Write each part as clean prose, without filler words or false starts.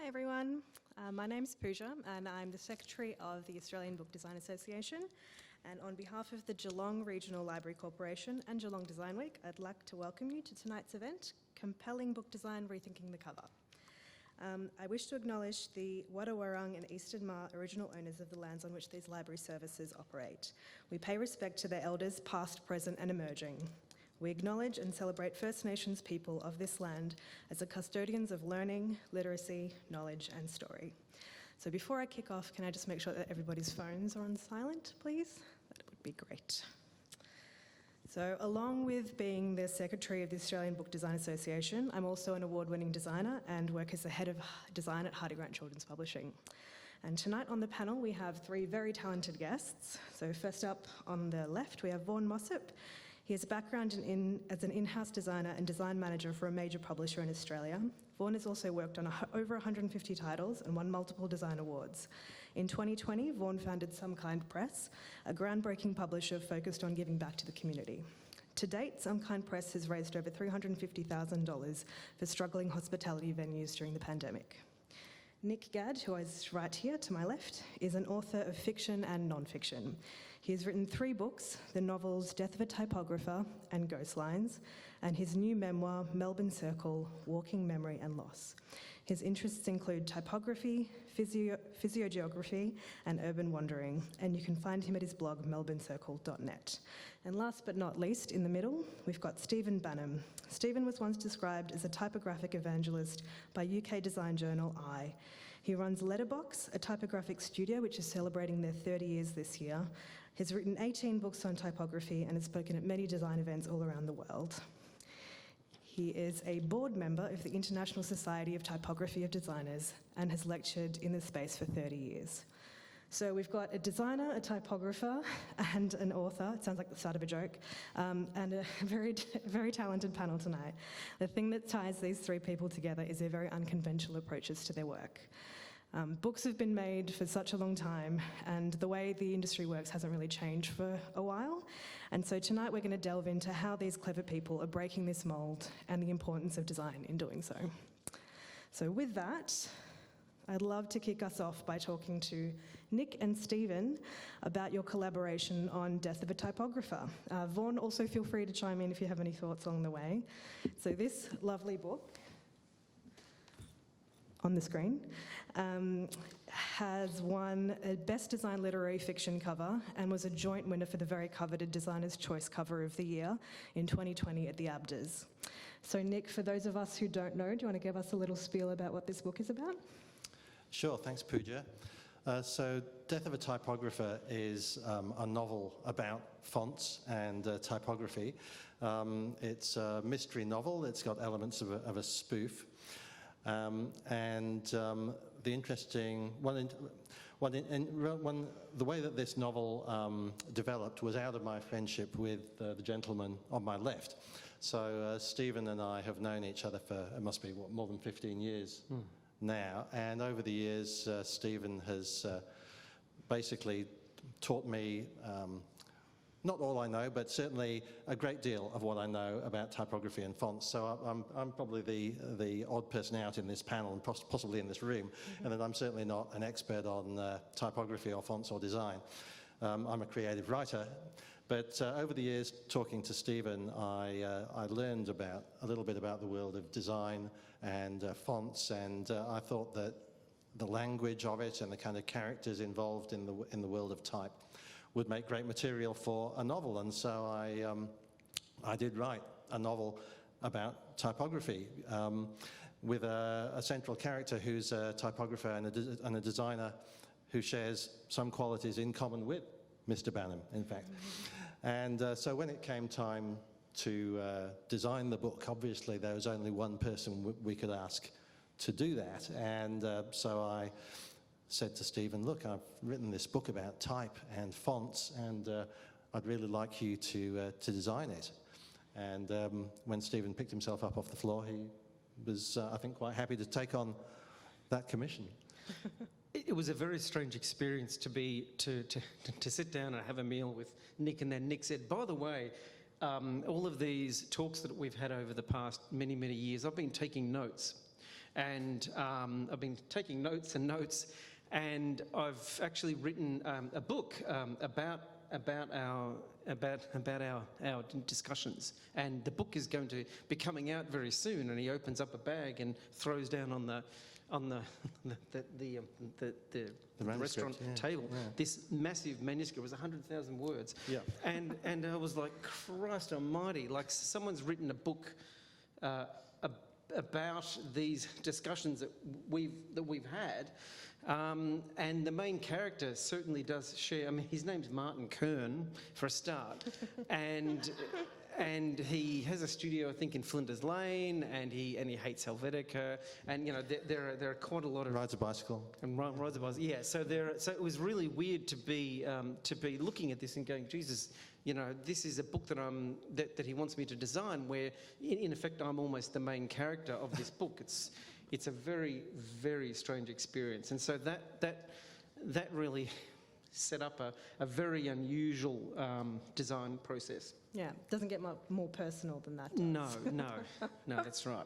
Hi everyone, my name's Pooja and I'm the Secretary of the Australian Book Design Association, and on behalf of the Geelong Regional Library Corporation and Geelong Design Week, I'd like to welcome you to tonight's event, Compelling Book Design Rethinking the Cover. I wish to acknowledge the Wadawurrung and Eastern Maar original owners of the lands on which these library services operate. We pay respect to their elders past, present and emerging. We acknowledge and celebrate First Nations people of this land as the custodians of learning, literacy, knowledge and story. So before I kick off, can I just make sure that everybody's phones are on silent, please? That would be great. So along with being the Secretary of the Australian Book Design Association, I'm also an award-winning designer and work as the Head of Design at Hardy Grant Children's Publishing. And tonight on the panel we have three very talented guests. So first up on the left we have Vaughan Mossop. He has a background as an in-house designer and design manager for a major publisher in Australia. Vaughan has also worked on over 150 titles and won multiple design awards. In 2020, Vaughan founded Some Kind Press, a groundbreaking publisher focused on giving back to the community. To date, Some Kind Press has raised over $350,000 for struggling hospitality venues during the pandemic. Nick Gadd, who is right here to my left, is an author of fiction and non-fiction. He has written 3 books, the novels Death of a Typographer and Ghost Lines, and his new memoir, Melbourne Circle, Walking Memory and Loss. His interests include typography, physiogeography, and urban wandering, and you can find him at his blog, melbournecircle.net. And last but not least, in the middle, we've got Stephen Banham. Stephen was once described as a typographic evangelist by UK design journal I. He runs Letterbox, a typographic studio which is celebrating their 30 years this year. He's written 18 books on typography and has spoken at many design events all around the world. He is a board member of the International Society of Typography of Designers and has lectured in this space for 30 years. So we've got a designer, a typographer, and an author. It sounds like the start of a joke, and a very talented panel tonight. The thing that ties these 3 people together is their very unconventional approaches to their work. Books have been made for such a long time, and the way the industry works hasn't really changed for a while. And so tonight we're going to delve into how these clever people are breaking this mould and the importance of design in doing so. So with that, I'd love to kick us off by talking to Nick and Stephen about your collaboration on Death of a Typographer. Vaughan, also feel free to chime in if you have any thoughts along the way. So this lovely book on the screen, has won a Best Design Literary Fiction cover and was a joint winner for the very coveted Designer's Choice Cover of the Year in 2020 at the ABDAs. So Nick, for those of us who don't know, do you want to give us a little spiel about what this book is about? Sure, thanks Pooja. So Death of a Typographer is a novel about fonts and typography. It's a mystery novel. It's got elements of a spoof. The interesting the way that this novel developed was out of my friendship with the gentleman on my left. So Stephen and I have known each other for, it must be more than 15 years now, and over the years Stephen has basically taught me not all I know, but certainly a great deal of what I know about typography and fonts. So I'm probably the odd person out in this panel and possibly in this room, and that I'm certainly not an expert on typography or fonts or design. I'm a creative writer, but over the years, talking to Stephen, I learned a little bit about the world of design and fonts, and I thought that the language of it and the kind of characters involved in the world of type would make great material for a novel, and so I did write a novel about typography with a central character who's a typographer and a designer who shares some qualities in common with Mr. Banham, in fact. And so when it came time to design the book, obviously there was only one person we could ask to do that, and so I said to Stephen, look, I've written this book about type and fonts, and I'd really like you to design it. And when Stephen picked himself up off the floor, he was, I think, quite happy to take on that commission. It was a very strange experience to sit down and have a meal with Nick, and then Nick said, by the way, all of these talks that we've had over the past many years, I've been taking notes. and I've been taking notes and notes, and I've actually written a book about our discussions, and the book is going to be coming out very soon. And he opens up a bag and throws down on the restaurant table this massive manuscript. It was 100,000 words. Yeah. And I was like, Christ Almighty! Like someone's written a book about these discussions that we've had. And the main character certainly does share. I mean, his name's Martin Kern for a start, and he has a studio, I think, in Flinders Lane, and he hates Helvetica, and there are quite a lot of Rides a bicycle. and rides a bicycle. Yeah, so it was really weird to be looking at this and going, Jesus, this is a book that he wants me to design, where in effect I'm almost the main character of this book. It's a very, very strange experience. And so that really set up a very unusual design process. Yeah, doesn't get much more personal than that. No, that's right.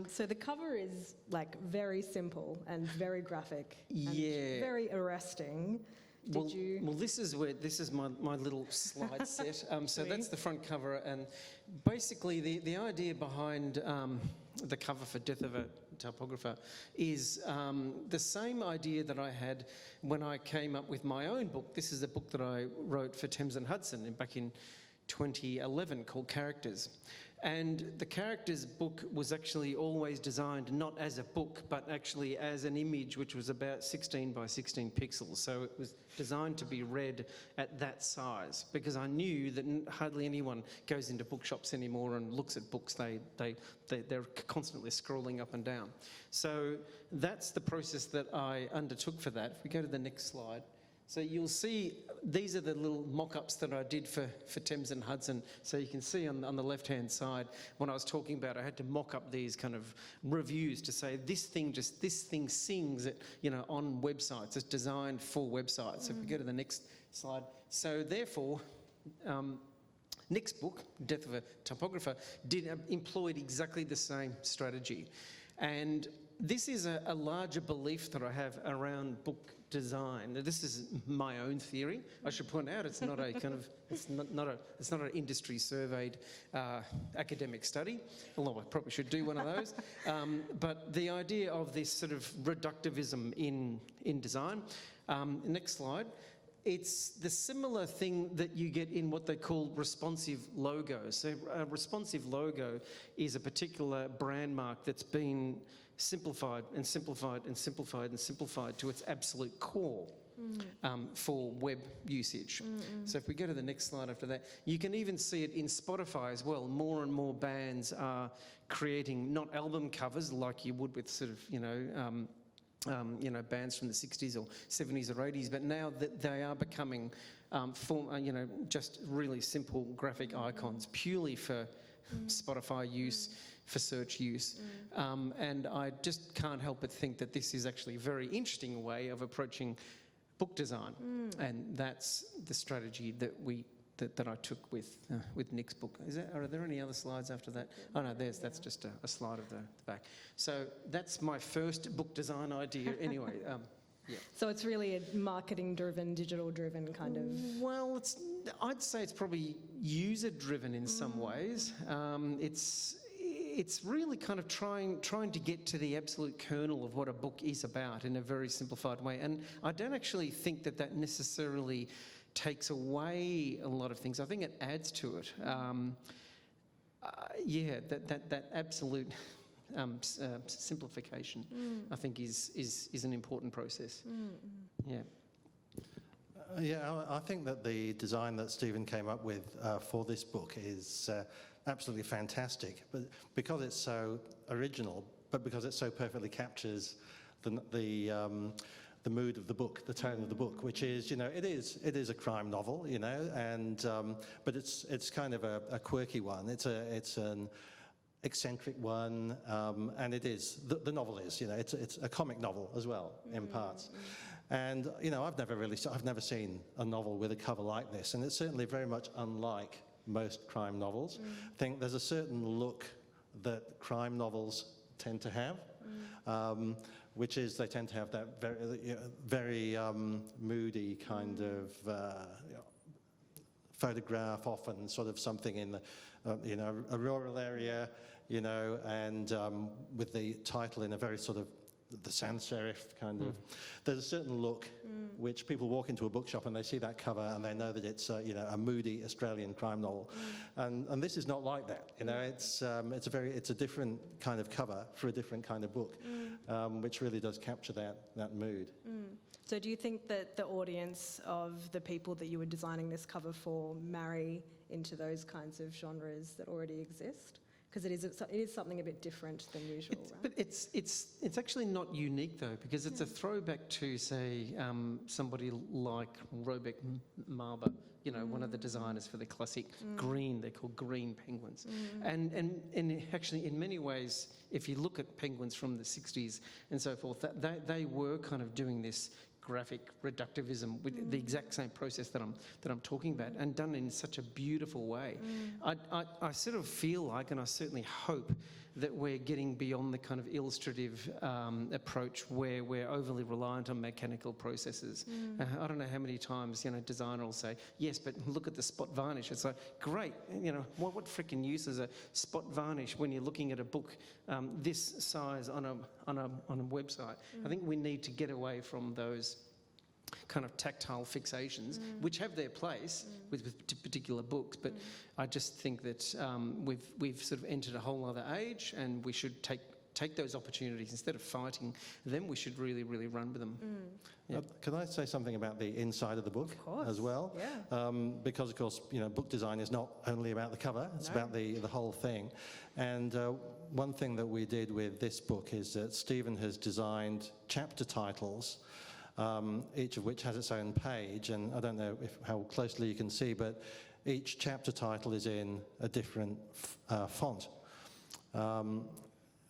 So the cover is like very simple and very graphic. Yeah. And very arresting. Well, this is my little slide set. So that's the front cover, and basically the idea behind the cover for Death of a Typographer is the same idea that I had when I came up with my own book. This is a book that I wrote for Thames and Hudson back in 2011 called Characters. And the Characters book was actually always designed not as a book, but actually as an image which was about 16 by 16 pixels. So it was designed to be read at that size, because I knew that hardly anyone goes into bookshops anymore and looks at books. They're constantly scrolling up and down. So that's the process that I undertook for that. If we go to the next slide. So you'll see these are the little mock-ups that I did for Thames and Hudson. So you can see on the left-hand side, when I was talking about, I had to mock up these kind of reviews to say this thing sings it, on websites. It's designed for websites. So if we go to the next slide. So therefore, next book, Death of a Typographer, employed exactly the same strategy. And this is a larger belief that I have around book design. This is my own theory. I should point out it's not a it's not an industry surveyed academic study, although I probably should do one of those. But the idea of this sort of reductivism in design. Next slide. It's the similar thing that you get in what they call responsive logos. So a responsive logo is a particular brand mark that's been simplified and simplified and simplified and simplified to its absolute core for web usage. So if we go to the next slide after that, you can even see it in Spotify as well. More and more bands are creating not album covers like you would with sort of, bands from the 60s or 70s or 80s, but now that they are becoming, just really simple graphic icons purely for Spotify use, for search use. And I just can't help but think that this is actually a very interesting way of approaching book design. And that's the strategy that I took with Nick's book. Are there any other slides after that? Oh no, that's just a slide of the back. So that's my first book design idea anyway. Yeah. So it's really a marketing-driven, digital-driven kind of... Well, I'd say it's probably user-driven in some ways. It's really kind of trying to get to the absolute kernel of what a book is about in a very simplified way. And I don't actually think that necessarily takes away a lot of things. I think it adds to it. That absolute simplification, I think, is an important process. Yeah. I think that the design that Stephen came up with for this book is absolutely fantastic, but because it's so original, but because it so perfectly captures the mood of the book, the tone of the book, which is, it is a crime novel, and but it's kind of a quirky one. It's an eccentric one, and it is the novel is, it's a comic novel as well in parts. And I've never seen a novel with a cover like this, and it's certainly very much unlike most crime novels. I think there's a certain look that crime novels tend to have. which is they tend to have that very moody kind of photograph, often sort of something in the, a rural area, and with the title in a very sort of the sans serif kind of. There's a certain look which people walk into a bookshop and they see that cover and they know that it's a moody Australian crime novel, and this is not like that. It's a different kind of cover for a different kind of book, which really does capture that mood. So do you think that the audience of the people that you were designing this cover for marry into those kinds of genres that already exist? Because it is something a bit different than usual, right? But it's actually not unique though, because it's a throwback to, say, somebody like Robeck Marber, one of the designers for the classic green. They're called green penguins, and actually in many ways, if you look at penguins from the 60s and so forth, they were kind of doing this graphic reductivism with the exact same process that I'm talking about, and done in such a beautiful way. I sort of feel like, and I certainly hope, that we're getting beyond the kind of illustrative approach where we're overly reliant on mechanical processes. I don't know how many times designer will say, yes, but look at the spot varnish. It's like, great, what frickin' use is a spot varnish when you're looking at a book this size on a website? I think we need to get away from those kind of tactile fixations, which have their place with particular books, but I just think that we've sort of entered a whole other age, and we should take those opportunities. Instead of fighting them, we should really, really run with them. Yeah. Can I say something about the inside of the book as well? Yeah. Because of course, book design is not only about the cover; it's about the whole thing. And one thing that we did with this book is that Stephen has designed chapter titles, each of which has its own page, and I don't know how closely you can see, but each chapter title is in a different font.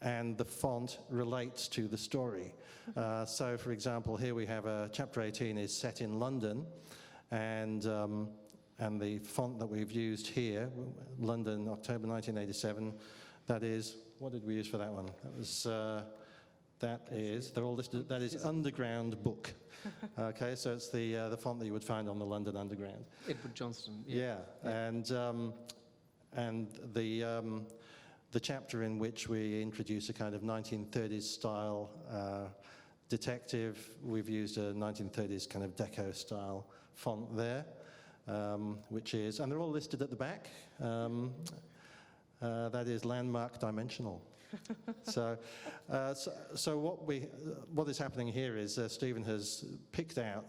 And the font relates to the story. So, for example, here we have chapter 18 is set in London, and the font that we've used here, London, October 1987, that is, what did we use for that one? That was... they're all listed. That is Underground Book. Okay, so it's the font that you would find on the London Underground. Edward Johnston. Yeah. And the chapter in which we introduce a kind of 1930s style detective, we've used a 1930s kind of deco style font there, which is, and they're all listed at the back. That is Landmark Dimensional. So what is happening here is Stephen has picked out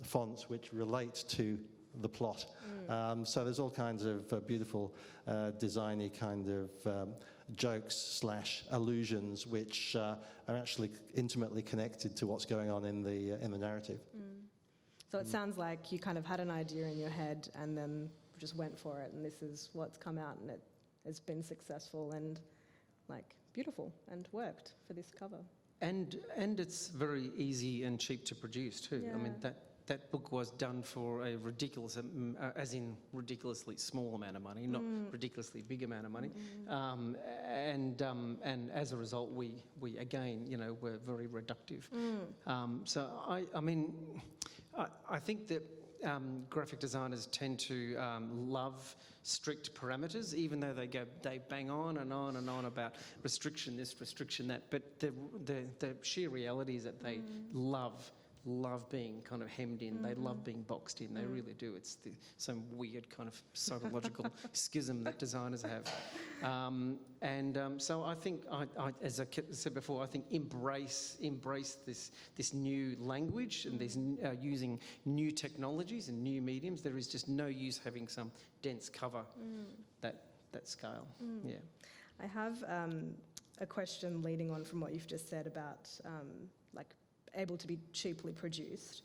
fonts which relate to the plot. So there's all kinds of beautiful designy kind of jokes / allusions which are actually intimately connected to what's going on in the narrative. So it sounds like you kind of had an idea in your head and then just went for it, and this is what's come out, and it has been successful and beautiful and worked for this cover. And it's very easy and cheap to produce too. Yeah. I mean, that book was done for a ridiculous, as in ridiculously small amount of money, not ridiculously big amount of money. And as a result, we again, were very reductive. So I think that graphic designers tend to love strict parameters, even though they bang on and on and on about restriction this, restriction that. But the sheer reality is that they love being kind of hemmed in. They love being boxed in. They really do. It's some weird kind of psychological schism that designers have. So I think, as I said before, I think embrace this new language and this using new technologies and new mediums. There is just no use having some dense cover that scale. Yeah. I have a question leading on from what you've just said about able to be cheaply produced.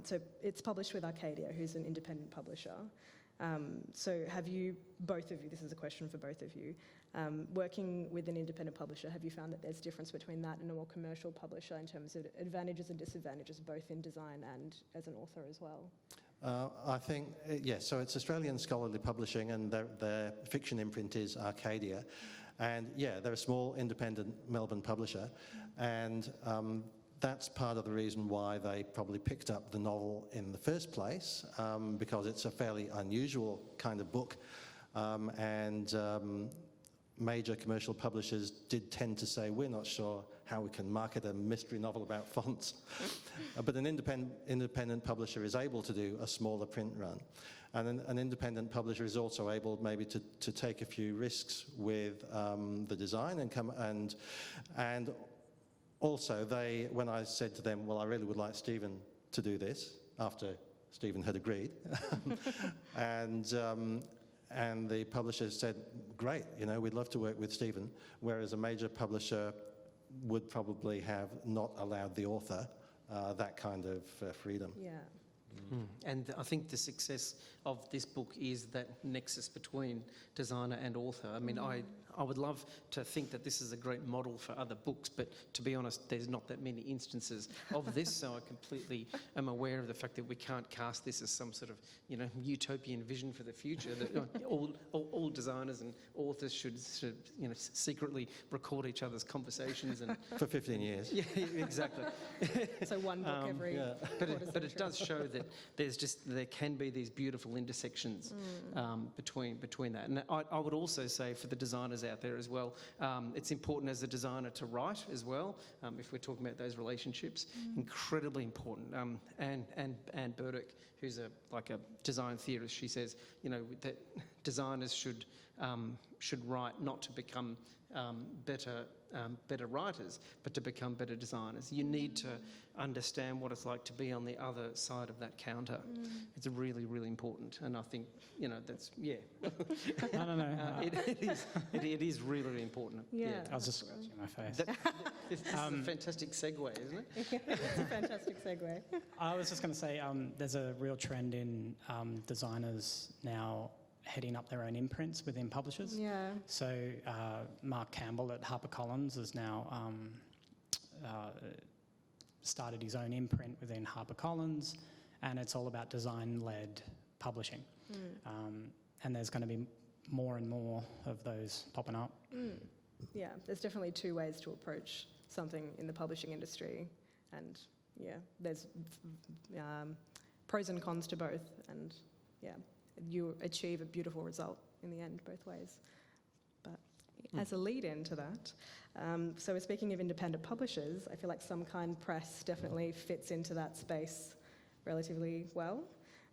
So it's published with Arcadia, who's an independent publisher. So have you, both of you, this is a question for both of you, working with an independent publisher, have you found that there's difference between that and a more commercial publisher in terms of advantages and disadvantages, both in design and as an author as well? I think, yes, so it's Australian Scholarly Publishing, and their fiction imprint is Arcadia. And yeah, they're a small independent Melbourne publisher, and that's part of the reason why they probably picked up the novel in the first place, because it's a fairly unusual kind of book, and major commercial publishers did tend to say, we're not sure how we can market a mystery novel about fonts. But an independent publisher is able to do a smaller print run. And an independent publisher is also able maybe to take a few risks with the design and also when I said to them, well, I really would like Stephen to do this, after Stephen had agreed, and the publisher said, great, we'd love to work with Stephen, whereas a major publisher would probably have not allowed the author that kind of freedom. Yeah. And I think the success of this book is that nexus between designer and author. I mean, I would love to think that this is a great model for other books, but to be honest, there's not that many instances of this, so I completely am aware of the fact that we can't cast this as some sort of, utopian vision for the future, that all designers and authors should secretly record each other's conversations. And For 15 years. Yeah, exactly. So one book every But it does show that there can be these beautiful intersections between that. And I would also say for the designers out there as well, it's important as a designer to write as well, if we're talking about those relationships. Incredibly important. Anne Burdick, who's a design theorist, she says, that designers should write not to become better writers, but to become better designers. You need to understand what it's like to be on the other side of that counter. It's really, really important, and I think that's No. It is really, really important. Yeah. I was just scratching my face. This is a fantastic segue, isn't it? It's a fantastic segue. I was just going to say there's a real trend in designers now heading up their own imprints within publishers. Yeah. So Mark Campbell at HarperCollins has now started his own imprint within HarperCollins, and it's all about design-led publishing. And there's going to be more and more of those popping up. Yeah, there's definitely two ways to approach something in the publishing industry, and yeah, there's pros and cons to both, and yeah, you achieve a beautiful result in the end both ways. But as a lead-in to that, so we're speaking of independent publishers, I feel like Some Kind Press definitely fits into that space relatively well.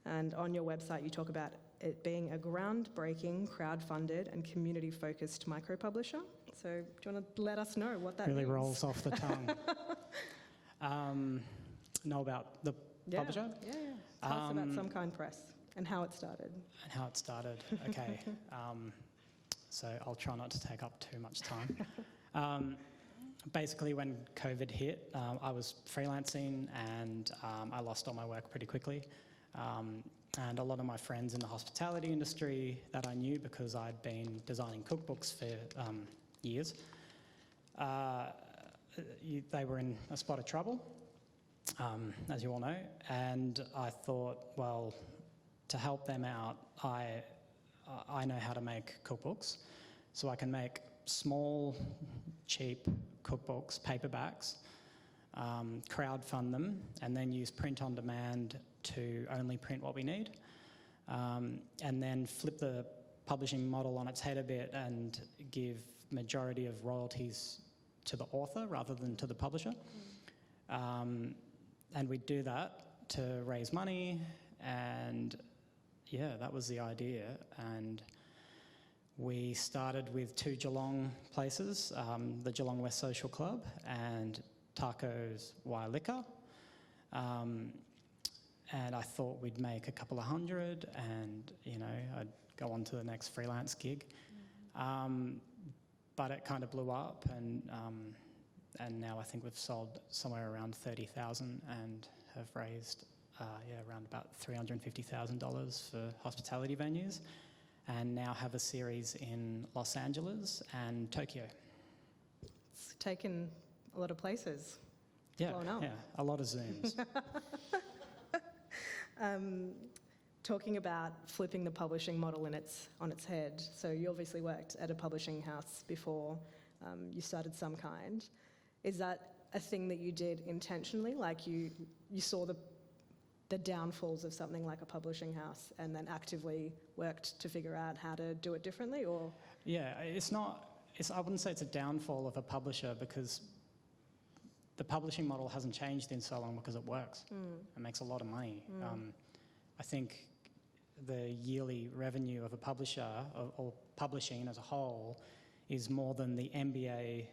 And on your website, you talk about it being a groundbreaking, crowd-funded and community-focused micro-publisher. So do you want to let us know what that Really means? rolls off the tongue. Know about the publisher? Yeah. Tell us about Some Kind Press and how it started. And how it started. Okay. So I'll try not to take up too much time. Basically, when COVID hit, I was freelancing and I lost all my work pretty quickly. And a lot of my friends in the hospitality industry that I knew, because I'd been designing cookbooks for years, they were in a spot of trouble, as you all know. And I thought, well, to help them out, I know how to make cookbooks, so I can make small, cheap cookbooks, paperbacks, crowdfund them, and then use print on demand to only print what we need, and then flip the publishing model on its head a bit and give majority of royalties to the author rather than to the publisher. And we'd do that to raise money, and yeah, that was the idea. And we started with 2 Geelong places, the Geelong West Social Club and Taco's Y Liquor. And I thought we'd make a couple of hundred and, I'd go on to the next freelance gig. But it kind of blew up, and now I think we've sold somewhere around 30,000 and have raised around about $350,000 for hospitality venues, and now have a series in Los Angeles and Tokyo. It's taken a lot of places. Yeah, Blown up. yeah, a lot of Zooms. talking about flipping the publishing model on its head. So you obviously worked at a publishing house before you started Some Kind. Is that a thing that you did intentionally? Like you saw the downfalls of something like a publishing house and then actively worked to figure out how to do it differently, or? Yeah, I wouldn't say it's a downfall of a publisher, because the publishing model hasn't changed in so long because it works. It makes a lot of money. I think the yearly revenue of a publisher, or publishing as a whole, is more than the NBA,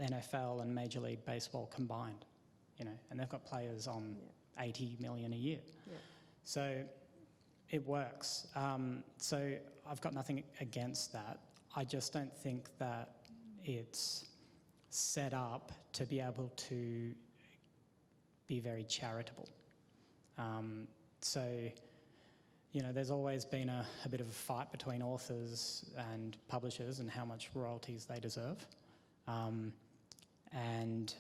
NFL and Major League Baseball combined, and they've got players on 80 million a year. Yeah. So it works. So I've got nothing against that. I just don't think that it's set up to be able to be very charitable. There's always been a bit of a fight between authors and publishers and how much royalties they deserve. And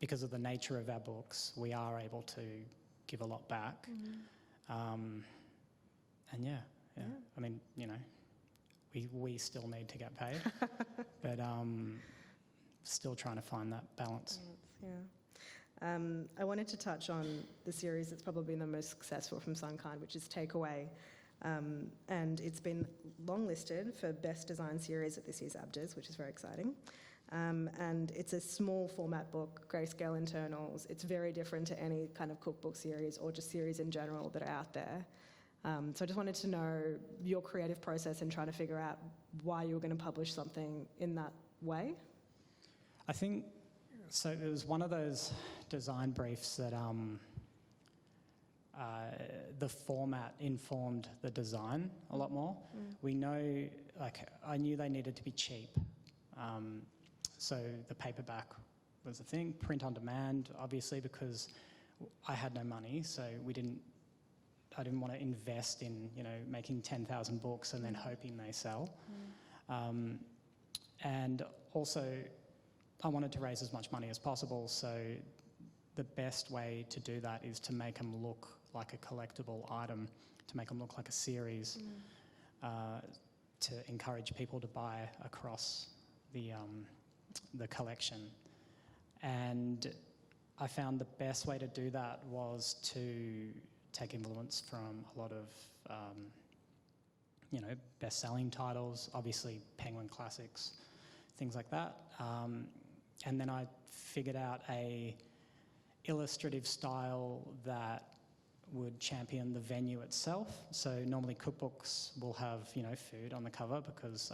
because of the nature of our books, we are able to give a lot back. I mean, we still need to get paid, but still trying to find that balance. Yeah. I wanted to touch on the series that's probably been the most successful from Some Kind, which is Takeaway. And it's been longlisted for Best Design Series at this year's ABDAs, which is very exciting. And it's a small format book, grayscale internals. It's very different to any kind of cookbook series or just series in general that are out there. So I just wanted to know your creative process in trying to figure out why you were going to publish something in that way. I think, so it was one of those design briefs that the format informed the design a lot more. We know, I knew they needed to be cheap. So the paperback was a thing, print on demand, obviously, because I had no money, so I didn't want to invest in, making 10,000 books and then hoping they sell. And also, I wanted to raise as much money as possible, so the best way to do that is to make them look like a collectible item, to make them look like a series, to encourage people to buy across the collection. And I found the best way to do that was to take influence from a lot of, best-selling titles, obviously Penguin Classics, things like that. And then I figured out a illustrative style that would champion the venue itself. So normally cookbooks will have, food on the cover because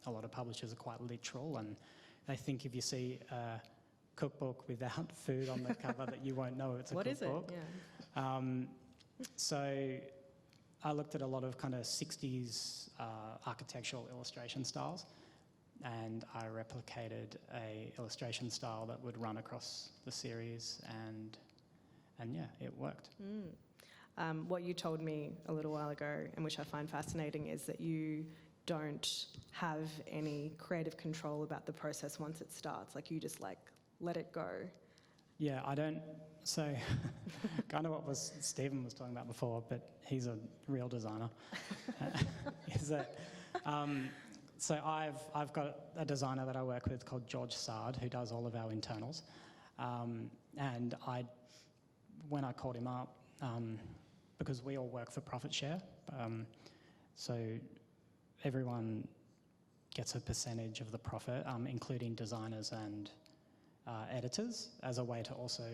a lot of publishers are quite literal, and they think if you see a cookbook without food on the cover that you won't know it's a cookbook. What is it? Yeah. So I looked at a lot of kind of 60s architectural illustration styles, and I replicated a illustration style that would run across the series, and yeah, it worked. What you told me a little while ago, and which I find fascinating, is that you don't have any creative control about the process once it starts. Like, you just let it go. Yeah, I don't. So, kind of what Stephen was talking about before, but he's a real designer. Is that? So I've got a designer that I work with called George Sard, who does all of our internals, and when I called him up, because we all work for profit share, so everyone gets a percentage of the profit, including designers and editors, as a way to also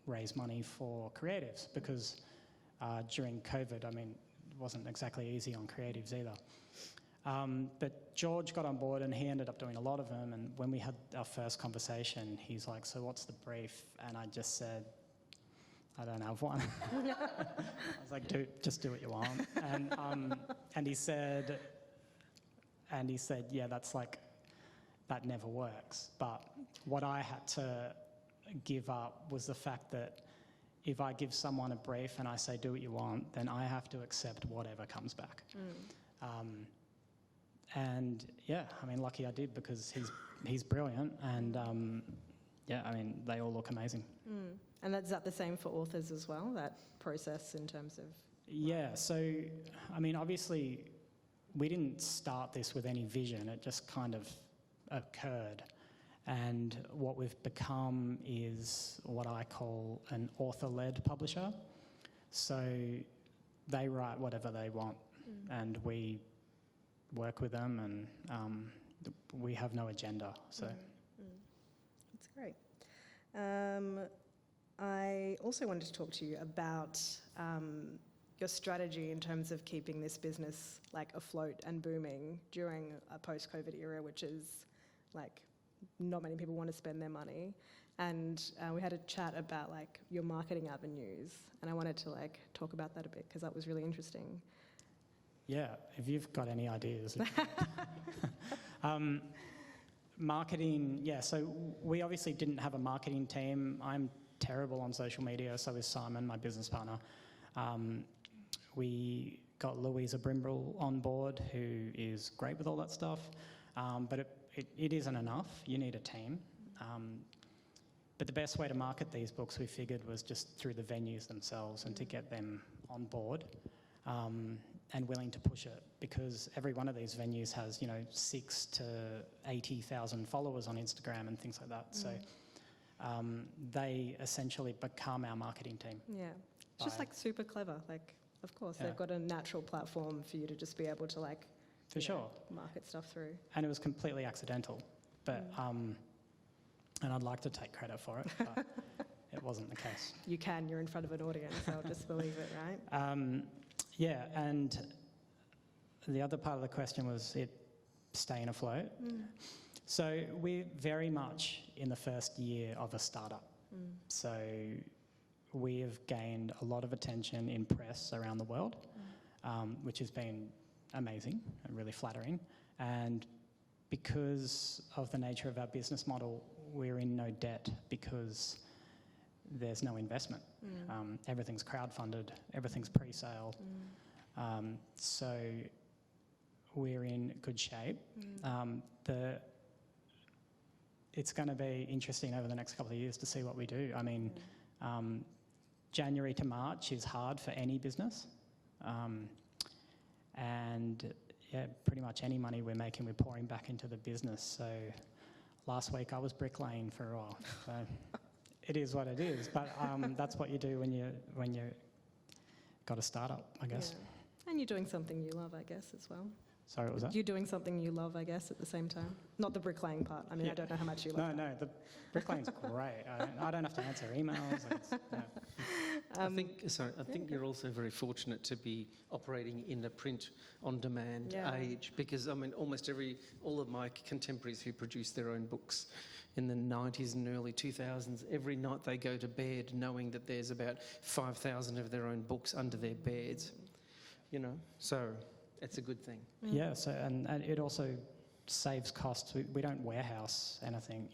raise money for creatives, because during COVID, it wasn't exactly easy on creatives either. But George got on board and he ended up doing a lot of them, and when we had our first conversation, he's like, so what's the brief? And I just said, I don't have one. I was like, dude, just do what you want. And he said, yeah, that never works. But what I had to give up was the fact that if I give someone a brief and I say, do what you want, then I have to accept whatever comes back. And yeah, lucky I did, because he's brilliant, and they all look amazing. And is that the same for authors as well, that process in terms of? Yeah, so, I mean, obviously, we didn't start this with any vision. It just kind of occurred. And what we've become is what I call an author-led publisher. So they write whatever they want, and we work with them, and we have no agenda. So That's great. I also wanted to talk to you about your strategy in terms of keeping this business like afloat and booming during a post-COVID era, which is like not many people want to spend their money. And we had a chat about like your marketing avenues, and I wanted to like talk about that a bit because that was really interesting. yeah, if you've got any ideas. Marketing, yeah, so we obviously didn't have a marketing team. I'm terrible on social media, so is Simon, my business partner. We got Louisa Brimble on board, who is great with all that stuff, but it isn't enough. You need a team. But the best way to market these books, we figured, was just through the venues themselves and to get them on board and willing to push it, because every one of these venues has, 6 to 80,000 followers on Instagram and things like that. So they essentially become our marketing team. Yeah, it's just like super clever. Like, of course, they've got a natural platform for you to just be able to like, for sure, market stuff through. And it was completely accidental, but and I'd like to take credit for it, but it wasn't the case. You can. You're in front of an audience. I'll just believe it, right? Yeah, and the other part of the question was it staying afloat. So we're very much in the first year of a startup. So we have gained a lot of attention in press around the world, which has been amazing and really flattering. And because of the nature of our business model, we're in no debt because there's no investment. Everything's crowdfunded, everything's pre-sale. So we're in good shape. It's going to be interesting over the next couple of years to see what we do. I mean, January to March is hard for any business. And yeah, pretty much any money we're making, we're pouring back into the business. So last week I was bricklaying for a while. So it is what it is. But that's what you do when you got a startup, I guess. Yeah. And you're doing something you love, I guess, as well. Sorry, what was that? You're doing something you love, I guess, at the same time. Not the bricklaying part. I mean, I don't know how much you love. No, the bricklaying's great. I don't have to answer emails. I think you're also very fortunate to be operating in a print-on-demand age, because I mean, all of my contemporaries who produced their own books in the 90s and early 2000s, every night they go to bed knowing that there's about 5,000 of their own books under their beds, so it's a good thing. Yeah, so and it also saves costs. We don't warehouse anything,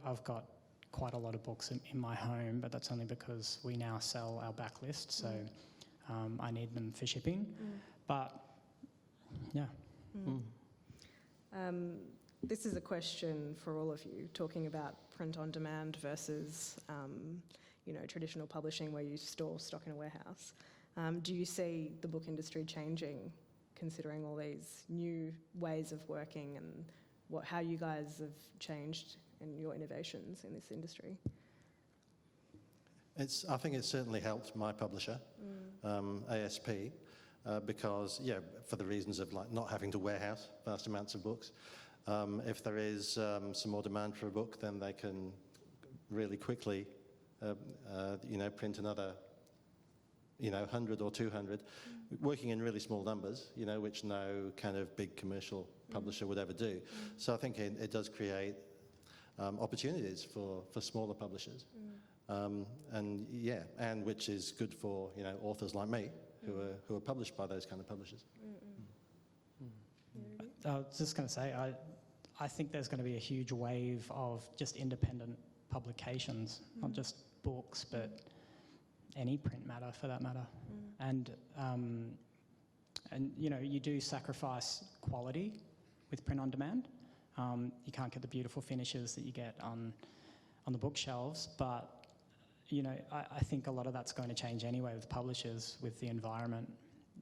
I've got quite a lot of books in my home, but that's only because we now sell our backlist, so I need them for shipping. But yeah. This is a question for all of you, talking about print on demand versus traditional publishing where you store stock in a warehouse. Do you see the book industry changing, considering all these new ways of working and how you guys have changed and your innovations in this industry? I think it's certainly helped my publisher, ASP, because, for the reasons of like not having to warehouse vast amounts of books. If there is some more demand for a book, then they can really quickly, print another 100 or 200, working in really small numbers, which no kind of big commercial publisher would ever do. So I think it does create opportunities for smaller publishers, and which is good for authors like me who are published by those kind of publishers. I was just going to say, I think there's going to be a huge wave of just independent publications, not just books, but any print matter for that matter. And you do sacrifice quality with print on demand. You can't get the beautiful finishes that you get on the bookshelves, but you know, I think a lot of that's going to change anyway with publishers, with the environment.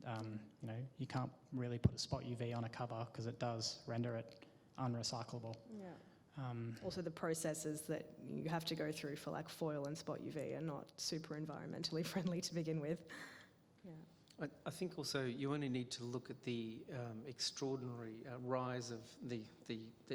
You know, you can't really put a spot UV on a cover because it does render it unrecyclable. Yeah. Also, the processes that you have to go through for like foil and spot UV are not super environmentally friendly to begin with. Yeah. I think also you only need to look at the extraordinary rise of the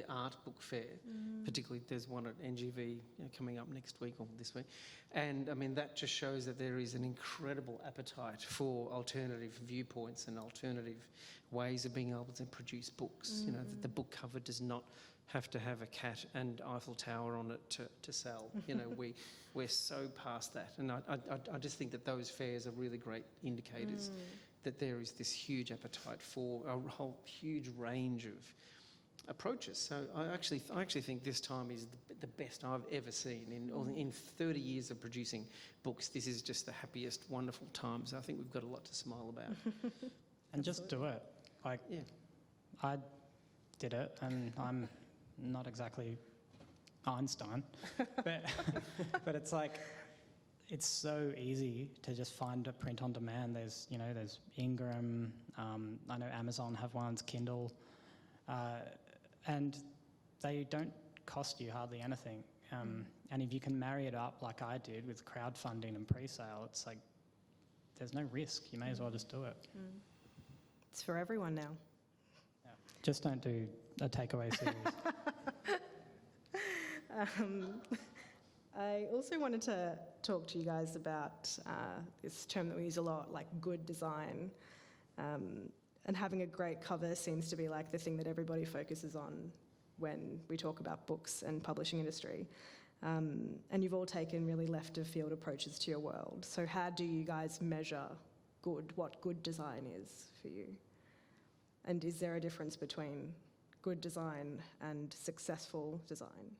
art book fair. Particularly, there's one at NGV coming up next week or this week, and I mean that just shows that there is an incredible appetite for alternative viewpoints and alternative ways of being able to produce books. You know, that the book cover does not have to have a cat and Eiffel Tower on it to sell. You know, we're so past that, and I just think that those fairs are really great indicators that there is this huge appetite for a whole huge range of approaches. So I actually think this time is the best I've ever seen in 30 years of producing books. This is just the happiest, wonderful times. I think we've got a lot to smile about. And just do it. Like, Yeah. I did it, and I'm not exactly Einstein, but it's like, it's so easy to just find a print on demand. There's Ingram, I know Amazon have ones, Kindle, and they don't cost you hardly anything. And if you can marry it up like I did with crowdfunding and pre-sale, it's like, there's no risk. You may as well just do it. It's for everyone now. Yeah. Just don't do a takeaway series. I also wanted to talk to you guys about this term that we use a lot, like good design. And having a great cover seems to be like the thing that everybody focuses on when we talk about books and publishing industry. And you've all taken really left of field approaches to your world. So how do you guys measure what good design is for you? And is there a difference between good design and successful design?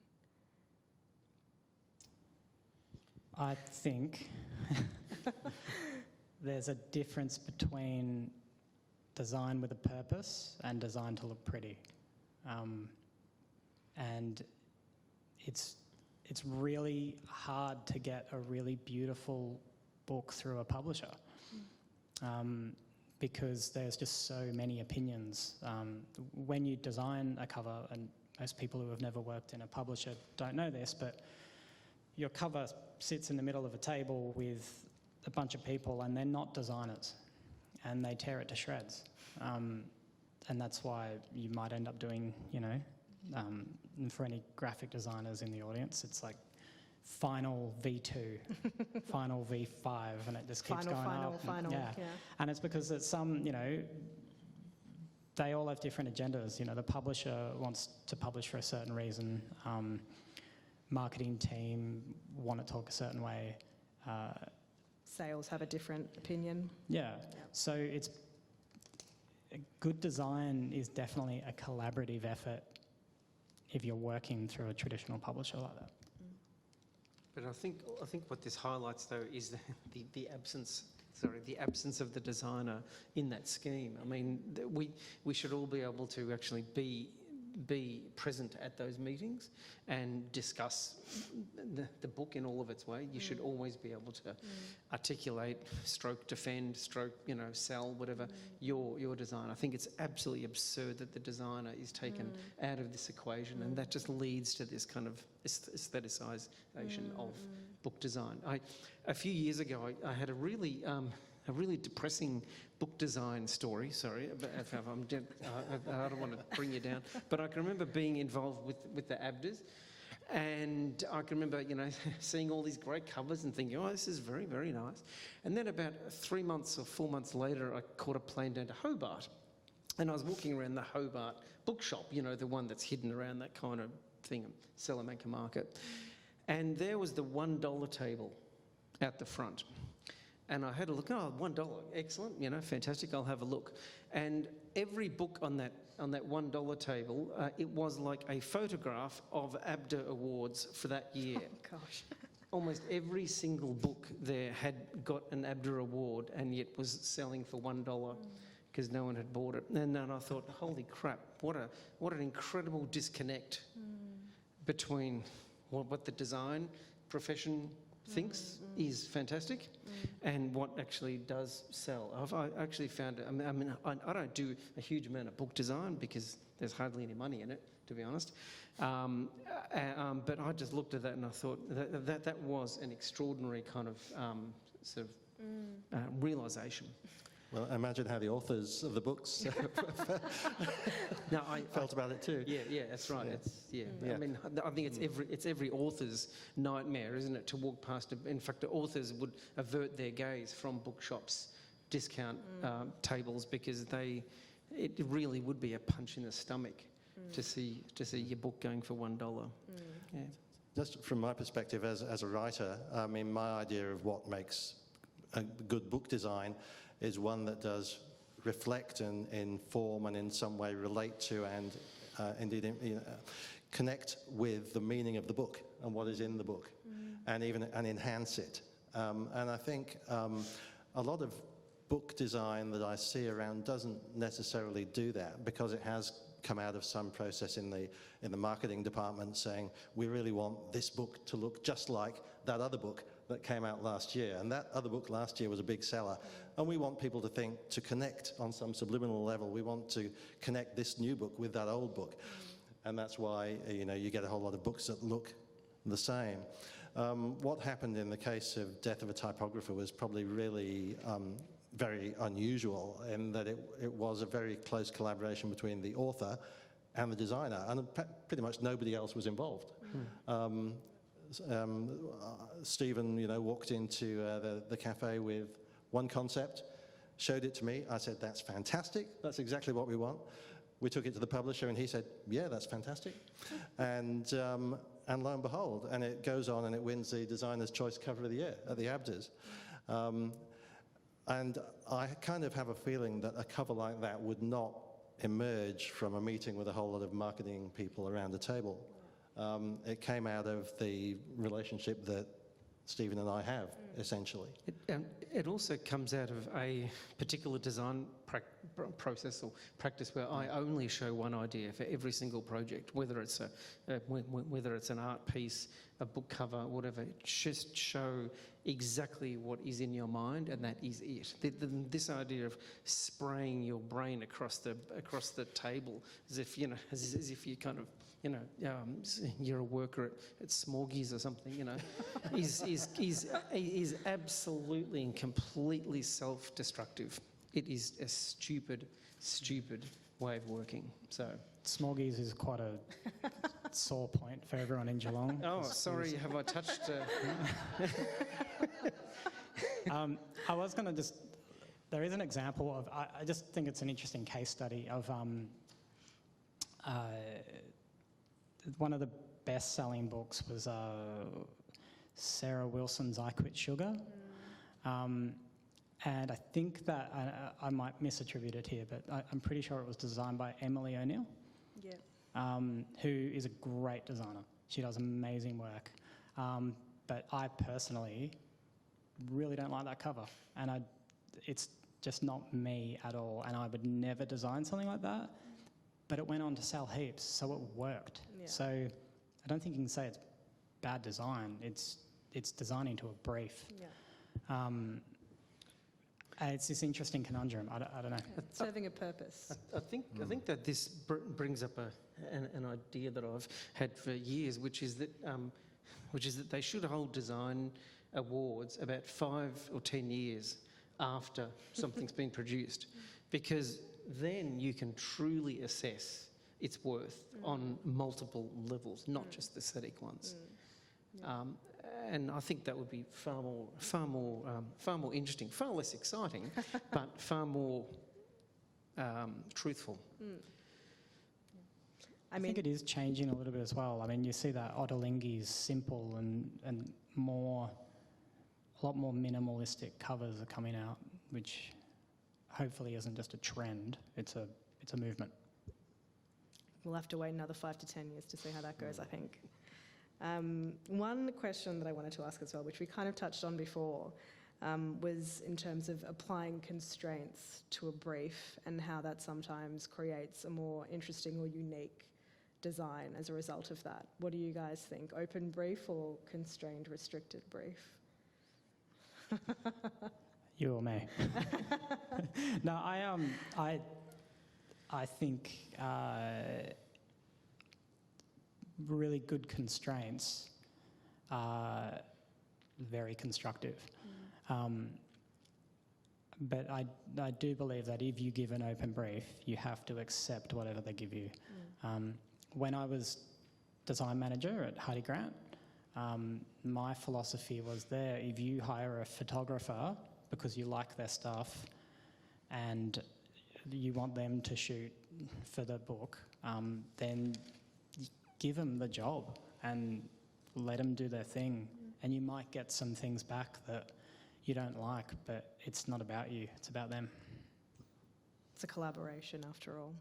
I think there's a difference between design with a purpose and design to look pretty. And it's really hard to get a really beautiful book through a publisher. Because there's just so many opinions. When you design a cover, and most people who have never worked in a publisher don't know this, but your cover sits in the middle of a table with a bunch of people and they're not designers and they tear it to shreds. And that's why you might end up doing, and for any graphic designers in the audience, it's like final V2, final V5, and it just keeps going up. Final. Yeah. And it's because it's they all have different agendas. The publisher wants to publish for a certain reason. Marketing team want to talk a certain way. Sales have a different opinion. Yeah. So it's good design is definitely a collaborative effort if you're working through a traditional publisher like that. But I think what this highlights though is the absence of the designer in that scheme. I mean, we should all be able to actually be present at those meetings and discuss the book in all of its way. You should always be able to articulate, stroke defend, stroke sell, whatever your design. I think it's absolutely absurd that the designer is taken out of this equation, and that just leads to this kind of aestheticisation of book design. A few years ago, I had a really depressing book design story. Sorry, I don't want to bring you down, but I can remember being involved with the ABDAs, and I can remember seeing all these great covers and thinking, oh, this is very, very nice. And then about 3 months or 4 months later, I caught a plane down to Hobart, and I was walking around the Hobart bookshop, the one that's hidden around that kind of thing, Salamanca Market, and there was the $1 table out the front. And I had a look, $1, excellent, fantastic, I'll have a look. And every book on that $1 table, it was like a photograph of ABDA awards for that year. Oh, gosh. Almost every single book there had got an ABDA award and yet was selling for $1 because no one had bought it. And then I thought, holy crap, what an incredible disconnect between what the design profession thinks is fantastic and what actually does sell. I actually found it, I don't do a huge amount of book design because there's hardly any money in it, to be honest. But I just looked at that and I thought that was an extraordinary kind of realisation. Well, imagine how the authors of the books felt about it too. Yeah, that's right. I mean, I think it's every author's nightmare, isn't it, to walk past. In fact, the authors would avert their gaze from bookshops, discount tables, because it really would be a punch in the stomach to see your book going for $1. Yeah. Just from my perspective as a writer, I mean, my idea of what makes a good book design is one that does reflect and inform and in some way relate to and indeed connect with the meaning of the book and what is in the book and enhance it. And I think a lot of book design that I see around doesn't necessarily do that because it has come out of some process in the marketing department saying we really want this book to look just like that other book that came out last year, and that other book last year was a big seller, and we want people to connect on some subliminal level. We want to connect this new book with that old book, and that's why you get a whole lot of books that look the same. What happened in the case of Death of a Typographer was probably really very unusual in that it was a very close collaboration between the author and the designer, and pretty much nobody else was involved. Stephen, walked into the cafe with one concept, showed it to me. I said, "That's fantastic. That's exactly what we want." We took it to the publisher, and he said, "Yeah, that's fantastic." And lo and behold, and it goes on and it wins the Designer's Choice Cover of the Year at the ABDAs. And I kind of have a feeling that a cover like that would not emerge from a meeting with a whole lot of marketing people around a table. It came out of the relationship that Stephen and I have, essentially. It also comes out of a particular design process or practice where I only show one idea for every single project, whether it's an art piece, a book cover, whatever. Just show exactly what is in your mind, and that is it. This idea of spraying your brain across the table, as if you kind of. You're a worker at Smorgies or something, is absolutely and completely self-destructive. It is a stupid way of working. So Smorgies is quite a sore point for everyone in Geelong. Oh, sorry, have I touched... I was going to there is an example of, I just think it's an interesting case study of one of the best-selling books was Sarah Wilson's I Quit Sugar. And I think that, I might misattribute it here, but I'm pretty sure it was designed by Emily O'Neill, who is a great designer. She does amazing work. But I personally really don't like that cover. And it's just not me at all. And I would never design something like that. But it went on to sell heaps, so it worked. Yeah. So I don't think you can say it's bad design. It's designing to a brief. Yeah. It's this interesting conundrum. I don't know. It's serving a purpose. I think that this brings up an idea that I've had for years, which is that they should hold design awards about 5 or 10 years after something's been produced, because then you can truly assess its worth on multiple levels, not just the aesthetic ones. And I think that would be far more interesting, far less exciting, but far more truthful. I think it is changing a little bit as well. I mean, you see that Ottolenghi's simple and a lot more minimalistic covers are coming out, which hopefully isn't just a trend, it's a movement. We'll have to wait another 5 to 10 years to see how that goes, I think. One question that I wanted to ask as well, which we kind of touched on before, was in terms of applying constraints to a brief and how that sometimes creates a more interesting or unique design as a result of that. What do you guys think? Open brief or constrained, restricted brief? You or me? No, I think really good constraints are very constructive. But I do believe that if you give an open brief, you have to accept whatever they give you. When I was design manager at Hardy Grant, my philosophy was there, if you hire a photographer because you like their stuff and you want them to shoot for the book, then give them the job and let them do their thing. And you might get some things back that you don't like, but it's not about you, it's about them. It's a collaboration after all.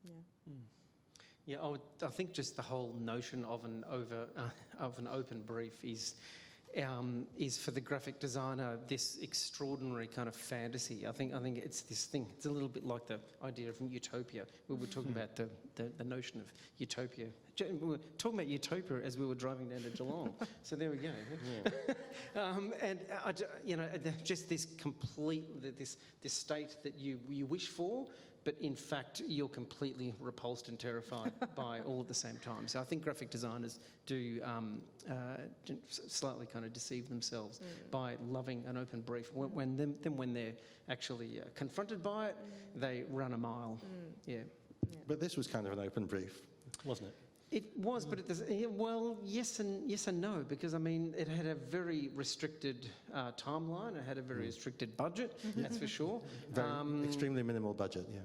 Yeah. Yeah, I think just the whole notion of an open brief is for the graphic designer this extraordinary kind of fantasy. I think it's this thing. It's a little bit like the idea of utopia. We were talking about the notion of utopia. We were talking about utopia as we were driving down to Geelong. So there we go. And just this this state that you wish for, but in fact you're completely repulsed and terrified by all at the same time. So I think graphic designers do slightly kind of deceive themselves by loving an open brief. When they're actually confronted by it, they run a mile. Yeah. But this was kind of an open brief, wasn't it? It was, but yes and no, because I mean it had a very restricted timeline. It had a very restricted budget, that's for sure. Very extremely minimal budget, yeah.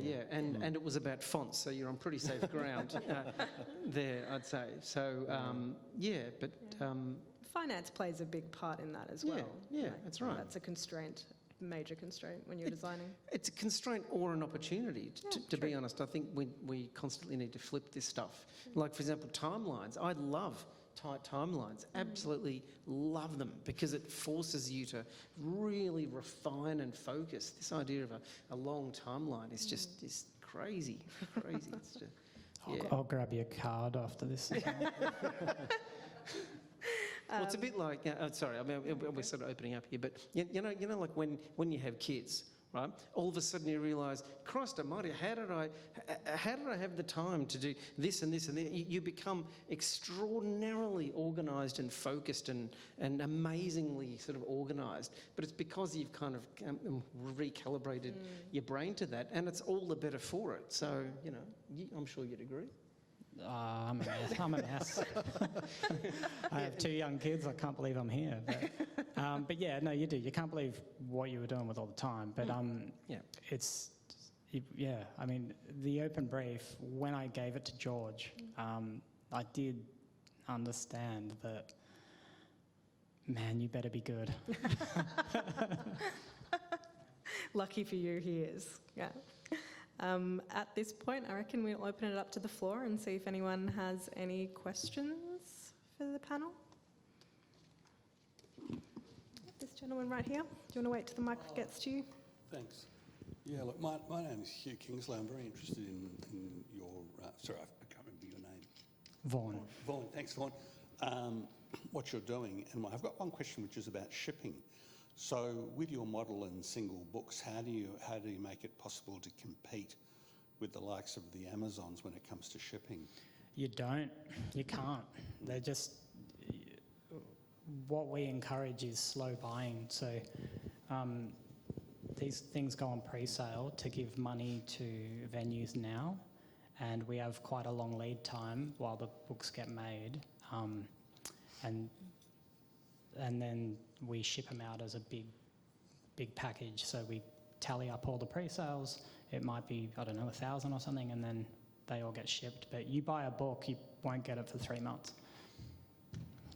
Yeah, and it was about fonts, so you're on pretty safe ground there, I'd say. So Finance plays a big part in that as well. Yeah, that's right. That's a constraint. Major constraint when you're designing? It's a constraint or an opportunity, to be honest. I think we constantly need to flip this stuff. Like, for example, timelines. I love tight timelines, absolutely love them, because it forces you to really refine and focus. This idea of a long timeline is just crazy. It's just, I'll grab your card after this. Well, it's a bit like, sorry, I mean, we're sort of opening up here, but you know, like when you have kids, right? All of a sudden you realise, Christ Almighty, how did I have the time to do this and this and that? You become extraordinarily organised and focused and amazingly sort of organised, but it's because you've kind of recalibrated your brain to that, and it's all the better for it. So I'm sure you'd agree. I'm a mess. I have 2 young kids. I can't believe I'm here. But yeah, no, you do. You can't believe what you were doing with all the time. But I mean, the open brief, when I gave it to George, I did understand that, man, you better be good. Lucky for you, he is. Yeah. At this point, I reckon we'll open it up to the floor and see if anyone has any questions for the panel. This gentleman right here. Do you want to wait till the mic gets to you? Thanks. Yeah, look, my name is Hugh Kingsley. I'm very interested in your... sorry, I can't remember your name. Vaughan. Vaughan, thanks, Vaughan. What you're doing, and I've got one question which is about shipping. So with your model and single books, how do you make it possible to compete with the likes of the Amazons when it comes to shipping? You don't. You can't. They're just... What we encourage is slow buying. So these things go on pre-sale to give money to venues now, and we have quite a long lead time while the books get made. And then we ship them out as a big package. So we tally up all the pre-sales. It might be, 1,000 or something, and then they all get shipped. But you buy a book, you won't get it for 3 months.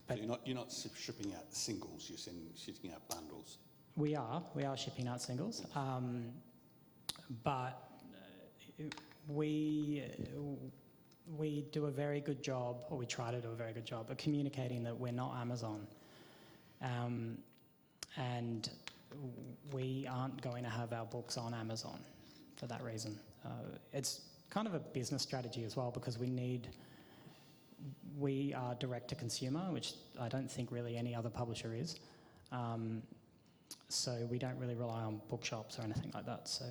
But so you're not shipping out singles, you're shipping out bundles? We are shipping out singles. But we do a very good job, or we try to do a very good job, of communicating that we're not Amazon. And we aren't going to have our books on Amazon for that reason. It's kind of a business strategy as well, because we are direct to consumer, which I don't think really any other publisher is. So we don't really rely on bookshops or anything like that. So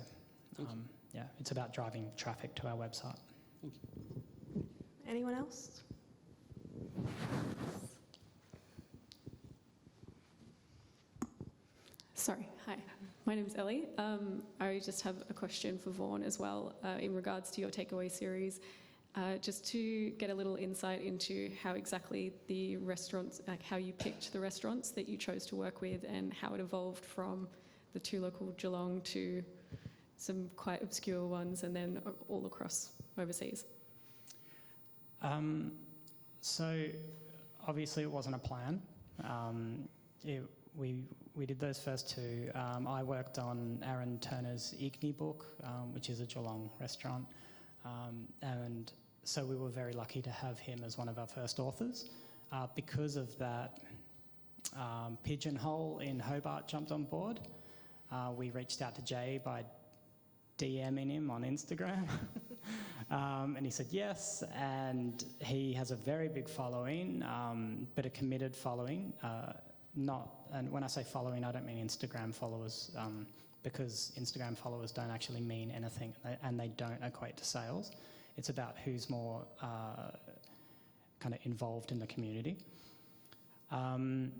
yeah, it's about driving traffic to our website. Thank you. Anyone else? Sorry, hi. My name's Ellie. I just have a question for Vaughan as well in regards to your takeaway series. Just to get a little insight into how exactly the restaurants, like how you picked the restaurants that you chose to work with and how it evolved from the 2 local Geelong to some quite obscure ones and then all across overseas. So obviously it wasn't a plan. We did those first 2. I worked on Aaron Turner's Igni book, which is a Geelong restaurant. And so we were very lucky to have him as one of our first authors. Because of that, Pigeonhole in Hobart jumped on board. We reached out to Jay by DMing him on Instagram. And he said yes, and he has a very big following, but a committed following. And when I say following, I don't mean Instagram followers, because Instagram followers don't actually mean anything, and they don't equate to sales. It's about who's more kind of involved in the community. And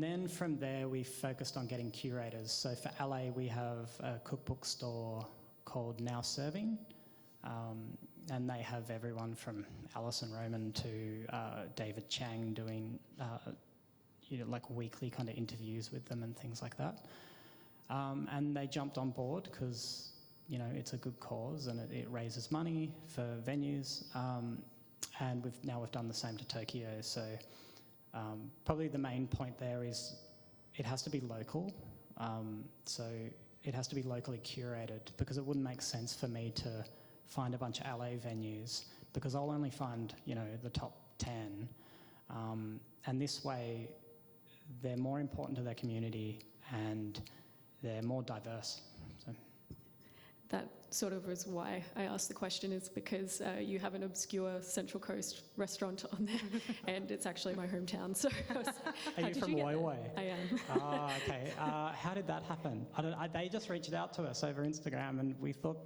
then from there, we focused on getting curators. So for LA, we have a cookbook store called Now Serving, and they have everyone from Alison Roman to David Chang doing like weekly kind of interviews with them and things like that. And they jumped on board because, it's a good cause and it raises money for venues. And we've done the same to Tokyo. So probably the main point there is it has to be local. So it has to be locally curated, because it wouldn't make sense for me to find a bunch of LA venues, because I'll only find, the top 10. And this way, they're more important to their community and they're more diverse. So. That sort of is why I asked the question, is because you have an obscure Central Coast restaurant on there, and it's actually my hometown. So, are you from Wai Wai? I am. Oh, okay. How did that happen? They just reached out to us over Instagram, and we thought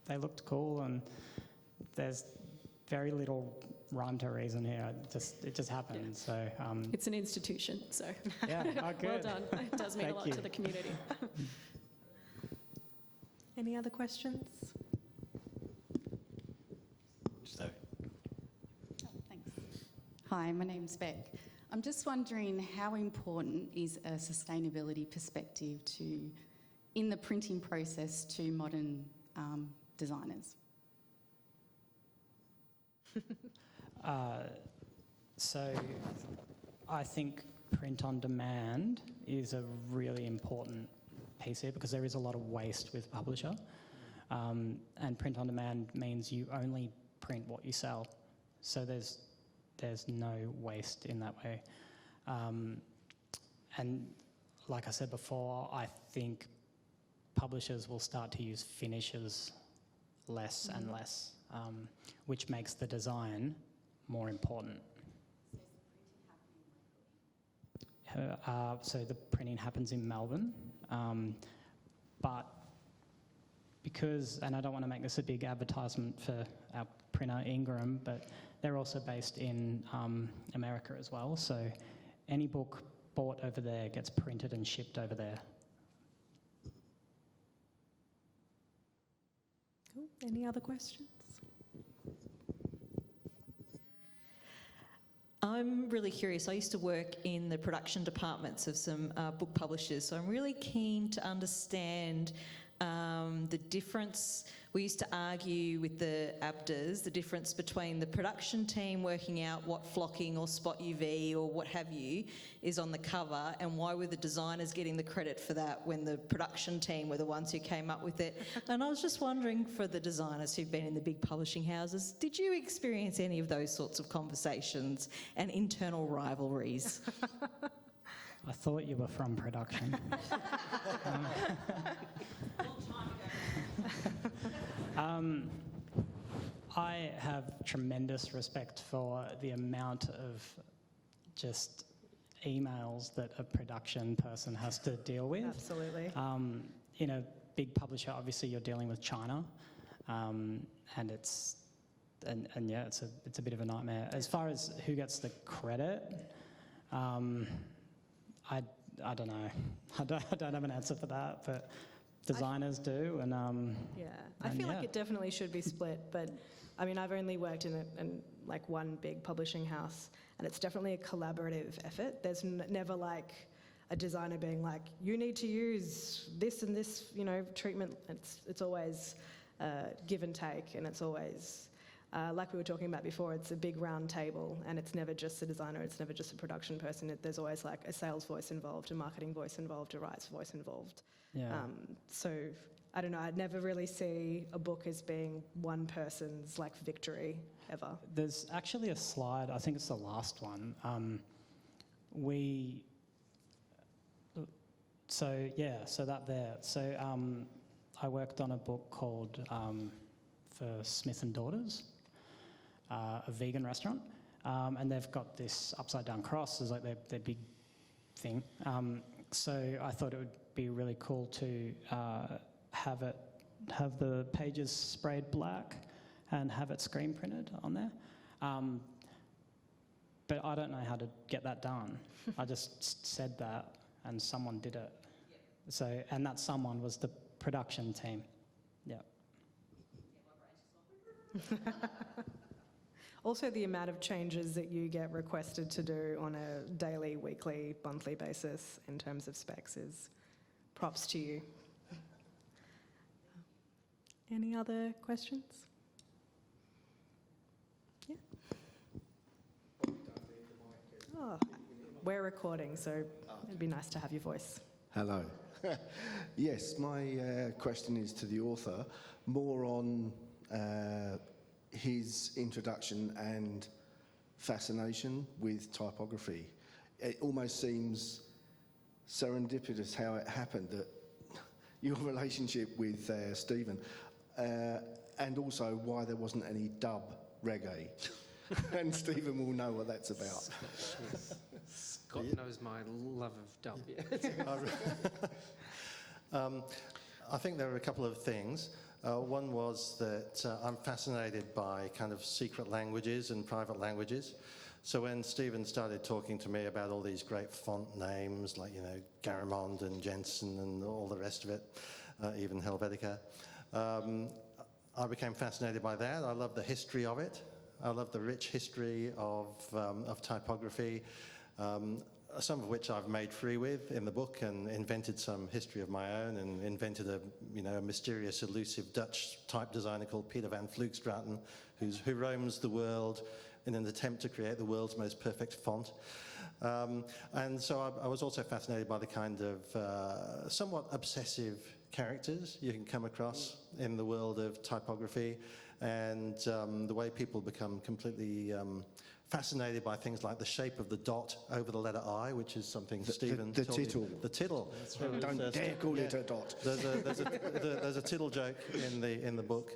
they looked cool, and there's very little rhyme to reason here. It just happened. Yeah. So it's an institution. So yeah, good. Well done. It does mean a lot to the community. Any other questions? Oh, thanks. Hi, my name's Beck. I'm just wondering, how important is a sustainability perspective in the printing process to modern designers? So I think print on demand is a really important piece here, because there is a lot of waste with publisher. And print on demand means you only print what you sell. So there's no waste in that way. And like I said before, I think publishers will start to use finishes less and less, which makes the design more important. So the printing happens in Melbourne, but because, and I don't want to make this a big advertisement for our printer Ingram, but they're also based in America as well. So any book bought over there gets printed and shipped over there. Cool. Any other questions? I'm really curious. I used to work in the production departments of some book publishers, so I'm really keen to understand the difference. We used to argue with the ABDAs, the difference between the production team working out what flocking or spot UV or what have you is on the cover, and why were the designers getting the credit for that when the production team were the ones who came up with it. And I was just wondering, for the designers who've been in the big publishing houses, did you experience any of those sorts of conversations and internal rivalries? I thought you were from production. I have tremendous respect for the amount of just emails that a production person has to deal with. Absolutely. In a big publisher, obviously you're dealing with China, and it's a bit of a nightmare. As far as who gets the credit, I don't know. I don't have an answer for that, but designers do, and Yeah, I feel like it definitely should be split, but I mean, I've only worked in like one big publishing house, and it's definitely a collaborative effort. There's never like a designer being like, you need to use this and this, treatment. It's always give and take, and it's always, like we were talking about before, it's a big round table, and it's never just a designer, it's never just a production person. There's always like a sales voice involved, a marketing voice involved, a rights voice involved. yeah. So I don't know, I'd never really see a book as being one person's like victory ever. There's actually a slide, I think it's the last one. So that there. So I worked on a book called for Smith and Daughters, a vegan restaurant, and they've got this upside down cross as like their big thing. So I thought it would be really cool to have the pages sprayed black and have it screen printed on there. But I don't know how to get that done. I just said that and someone did it. So, and that someone was the production team. Yeah. Also, the amount of changes that you get requested to do on a daily, weekly, monthly basis in terms of specs is props to you. Any other questions? Yeah. Oh, we're recording, so it'd be nice to have your voice. Hello. Yes, my question is to the author, more on his introduction and fascination with typography. It almost seems serendipitous how it happened, that your relationship with Stephen, and also why there wasn't any dub reggae. And Stephen will know what that's about. Scott knows my love of dub. I think there are a couple of things. One was that I'm fascinated by kind of secret languages and private languages. So when Stephen started talking to me about all these great font names, like, Garamond and Jensen and all the rest of it, even Helvetica, I became fascinated by that. I love the history of it. I love the rich history of typography, some of which I've made free with in the book, and invented some history of my own, and invented a mysterious, elusive Dutch type designer called Peter van Vloekstraten, who roams the world in an attempt to create the world's most perfect font. And so I was also fascinated by the kind of somewhat obsessive characters you can come across in the world of typography, and the way people become completely fascinated by things like the shape of the dot over the letter I, which is something Stephen the told you. tittle. The tittle. Don't dare call it a dot. There's a tittle joke in the book.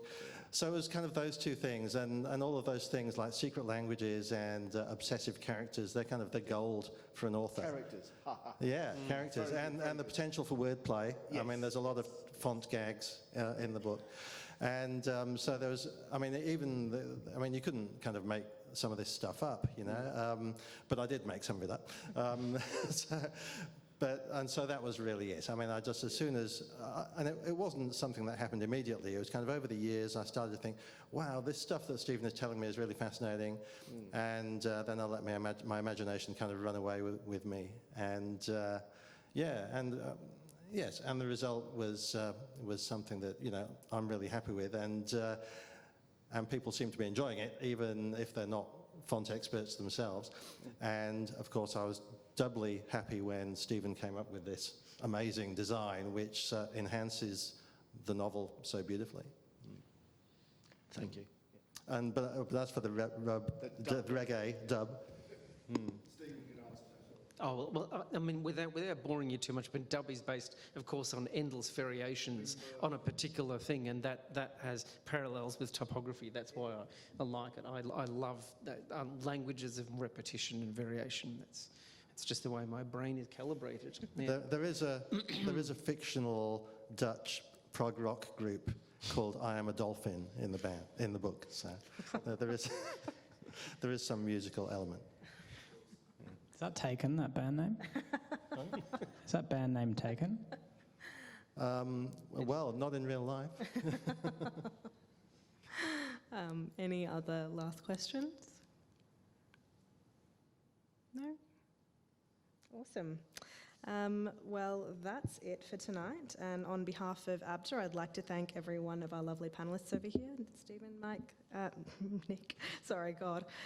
So it was kind of those two things, and all of those things like secret languages and obsessive characters, they're kind of the gold for an author. Characters. Yeah, characters, and the potential for wordplay. Yes. I mean, there's a lot of font gags in the book. And so there was, you couldn't kind of make some of this stuff up, but I did make some of it up. So that was really it. I mean, I just, as soon as, and it wasn't something that happened immediately. It was kind of over the years I started to think, wow, this stuff that Stephen is telling me is really fascinating. And then I let my imagination kind of run away with me. And yes, and the result was something that, I'm really happy with. And people seem to be enjoying it, even if they're not font experts themselves. And of course, I was doubly happy when Stephen came up with this amazing design, which enhances the novel so beautifully. Thank you. But that's for the reggae dub. Stephen could answer Oh, well, I mean, without boring you too much, but dub is based, of course, on endless variations on a particular thing, and that has parallels with typography. That's why I like it. I love that, languages of repetition and variation. It's just the way my brain is calibrated. Yeah. There is a fictional Dutch prog rock group called I Am a Dolphin in the book. So there is some musical element. Is that taken, that band name? Is that band name taken? Well, not in real life. Any other last questions? No? Awesome. Well, that's it for tonight. And on behalf of ABDA, I'd like to thank every one of our lovely panellists over here, Stephen, Mike, Nick,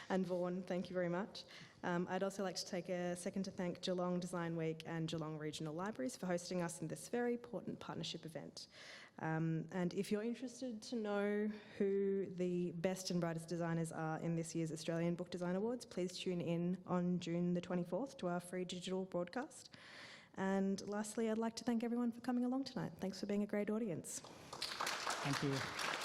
and Vaughan, thank you very much. I'd also like to take a second to thank Geelong Design Week and Geelong Regional Libraries for hosting us in this very important partnership event. And if you're interested to know who the best and brightest designers are in this year's Australian Book Design Awards, please tune in on June the 24th to our free digital broadcast. And lastly, I'd like to thank everyone for coming along tonight. Thanks for being a great audience. Thank you.